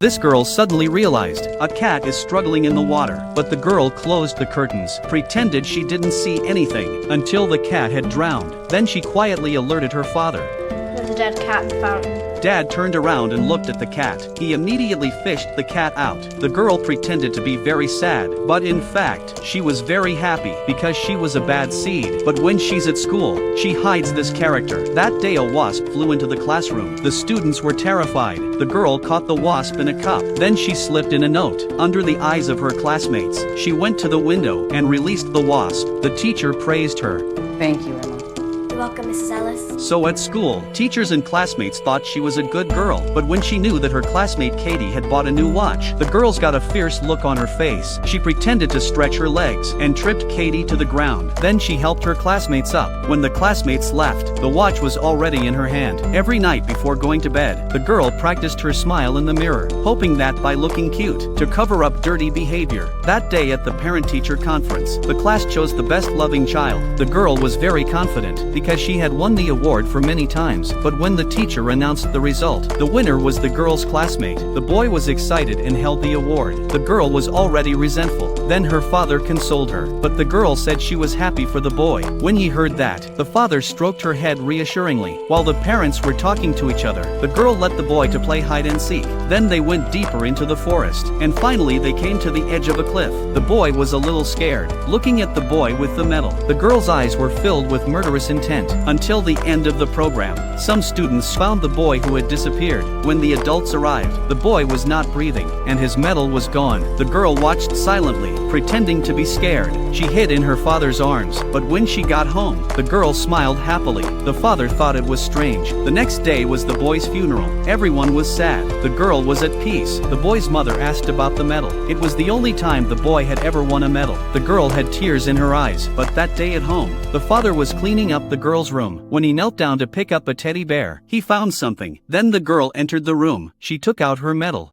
This girl suddenly realized a cat is struggling in the water, but the girl closed the curtains, pretended she didn't see anything, until the cat had drowned. Then she quietly alerted her father. There's a dead cat in the fountain. Dad turned around and looked at the cat. He immediately fished the cat out. The girl pretended to be very sad, but in fact, she was very happy because she was a bad seed. But when she's at school, she hides this character. That day a wasp flew into the classroom. The students were terrified. The girl caught the wasp in a cup. Then she slipped in a note. Under the eyes of her classmates, she went to the window and released the wasp. The teacher praised her. Thank you, Emma. You're welcome, Mrs. Ellis. So at school, teachers and classmates thought she was a good girl, but when she knew that her classmate Katie had bought a new watch, the girls got a fierce look on her face. She pretended to stretch her legs and tripped Katie to the ground. Then she helped her classmates up. When the classmates left, the watch was already in her hand. Every night before going to bed, the girl practiced her smile in the mirror, hoping that by looking cute, to cover up dirty behavior. That day at the parent-teacher conference, the class chose the best loving child. The girl was very confident because she had won the award for many times, but when the teacher announced the result, the winner was the girl's classmate. The boy was excited and held the award. The girl was already resentful. Then her father consoled her, but the girl said she was happy for the boy. When he heard that, the father stroked her head reassuringly. While the parents were talking to each other, the girl let the boy to play hide and seek. Then they went deeper into the forest, and finally they came to the edge of a cliff. The boy was a little scared, looking at the boy with the medal. The girl's eyes were filled with murderous intent. Until the end of the program, some students found the boy who had disappeared. When the adults arrived, the boy was not breathing, and his medal was gone. The girl watched silently, pretending to be scared. She hid in her father's arms, but when she got home, the girl smiled happily. The father thought it was strange. The next day was the boy's funeral. Everyone was sad. The girl was at peace. The boy's mother asked about the medal. It was the only time the boy had ever won a medal. The girl had tears in her eyes, but that day at home, the father was cleaning up the girl's room. When he knelt down to pick up a teddy bear, he found something. Then the girl entered the room. She took out her medal.